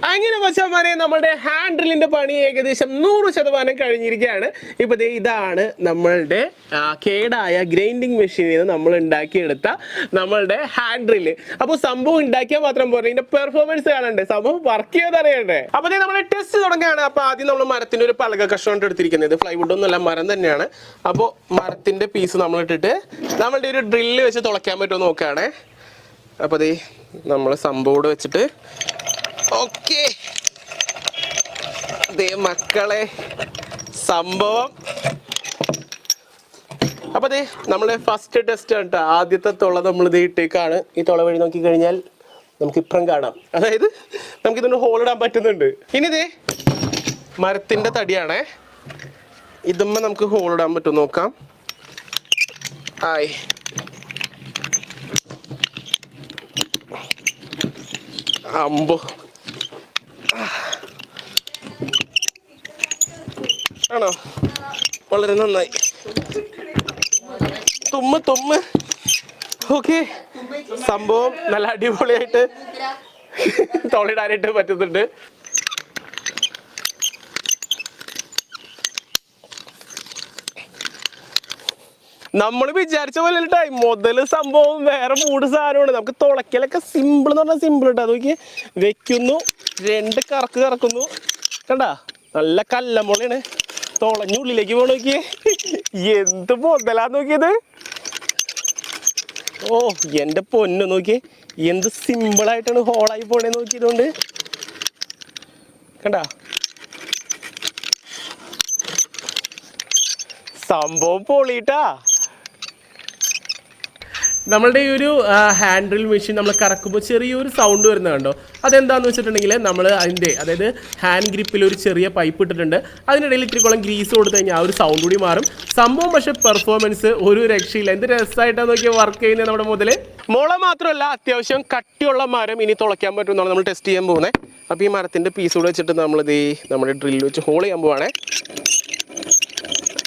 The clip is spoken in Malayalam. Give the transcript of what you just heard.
അങ്ങനെ മച്ചാമാരെ നമ്മുടെ ഹാൻഡ് ഡ്രില്ലിന്റെ പണി ഏകദേശം 100% കഴിഞ്ഞിരിക്കുകയാണ്. ഇപ്പൊ ഇതാണ് നമ്മളുടെ കേടായ ഗ്രൈൻഡിങ് മെഷീനിൽ നിന്ന് നമ്മൾ ഉണ്ടാക്കിയെടുത്ത നമ്മളുടെ ഹാൻഡ് ഡ്രില്ല്. അപ്പോൾ സംഭവം ഉണ്ടാക്കിയാൽ മാത്രം പോരെ, ഇതിന്റെ പെർഫോമൻസ് കാണണ്ടേ, സംഭവം വർക്ക് ചെയ്ത് അറിയണ്ടേ. അപ്പൊ നമ്മൾ ടെസ്റ്റ് തുടങ്ങുകയാണ്. അപ്പൊ ആദ്യം നമ്മൾ മരത്തിന്റെ ഒരു പലക കഷ്ണം എടുത്തിരിക്കുന്നത്, ഫ്ലൈവുഡ് ഒന്നുമല്ല, മരം തന്നെയാണ്. അപ്പോൾ മരത്തിന്റെ പീസ് നമ്മൾ ഇട്ടിട്ട് നമ്മളുടെ ഒരു ഡ്രില്ല് വെച്ച് തുളയ്ക്കാൻ പറ്റുമോ നോക്കുകയാണേ. അപ്പോൾ നമ്മൾ സംഭവം വെച്ചിട്ട് ഓക്കെ മക്കളെ സംഭവം. അപ്പൊ നമ്മളെ ഫസ്റ്റ് ടെസ്റ്റ് കേട്ടോ. ആദ്യത്തെ തുള നമ്മൾ ഇട്ടേക്കാണ്. ഈ തുള വഴി നോക്കി കഴിഞ്ഞാൽ നമുക്ക് ഇപ്പുറം കാണാം, അതായത് നമുക്ക് ഇതിന് ഹോളിടാൻ പറ്റുന്നുണ്ട്. ഇനി മരത്തിന്റെ തടിയാണേ, ഇതുമ്മ നമുക്ക് ഹോളിടാൻ പറ്റും നോക്കാം. ആയി അമ്പോ ആണോ, വളരെ നന്നായി. തുമ്മ് ഓക്കെ, സംഭവം നല്ല അടിപൊളിയായിട്ട് തൊളിടാനായിട്ട് പറ്റുന്നുണ്ട്. നമ്മൾ വിചാരിച്ച പോലെ മുതല് സംഭവം വേറെ മൂട് സാധനമാണ്. നമുക്ക് തുളയ്ക്കലൊക്കെ സിമ്പിൾ എന്ന് പറഞ്ഞാൽ സിമ്പിൾ ഇട്ടാ. നോക്കി വെക്കുന്നു, 2 കറക്കുന്നു, കണ്ടാ നല്ല കല്ലമ്പൊളിയാണ്. തുളഞ്ഞുള്ളിലേക്ക് പോകണം, നോക്കിയേ എന്ത് മുതലാന്ന് നോക്കിയത്. ഓ എൻ്റെ പൊന്നു നോക്കിയേ, എന്ത് സിമ്പിളായിട്ടാണ് ഹോളായി പോണേ നോക്കിയതുകൊണ്ട്, കണ്ടാ സംഭവം പൊളിയിട്ടാ. നമ്മളുടെ ഈ ഒരു ഹാൻഡ് ഡ്രിൽ മെഷീൻ നമ്മൾ കറക്കുമ്പോൾ ചെറിയൊരു സൗണ്ട് വരുന്നത് കണ്ടോ. അതെന്താണെന്ന് വെച്ചിട്ടുണ്ടെങ്കിൽ നമ്മൾ അതായത് ഹാൻഡ് ഗ്രിപ്പിൽ ഒരു ചെറിയ പൈപ്പ് ഇട്ടിട്ടുണ്ട്. അതിനിടയിൽ ഇത്തിരിക്കോളം ഗ്രീസ് കൊടുത്തു കഴിഞ്ഞാൽ ആ ഒരു സൗണ്ട് കൂടി മാറും. സംഭവം പക്ഷേ പെർഫോമൻസ് ഒരു രക്ഷയില്ല. എന്ത് രസമായിട്ടാണ് നോക്കിയാൽ വർക്ക് ചെയ്യുന്നത് നമ്മുടെ മുതല്. മുള മാത്രമല്ല, അത്യാവശ്യം കട്ടിയുള്ള മരം ഇനി തുളയ്ക്കാൻ പറ്റുമെന്നാണ് നമ്മൾ ടെസ്റ്റ് ചെയ്യാൻ പോകുന്നത്. അപ്പോൾ ഈ മരത്തിൻ്റെ പീസ് കൂടെ വെച്ചിട്ട് നമ്മുടെ ഡ്രില്ല് വെച്ച് ഹോൾ ചെയ്യാൻ പോവാണേ.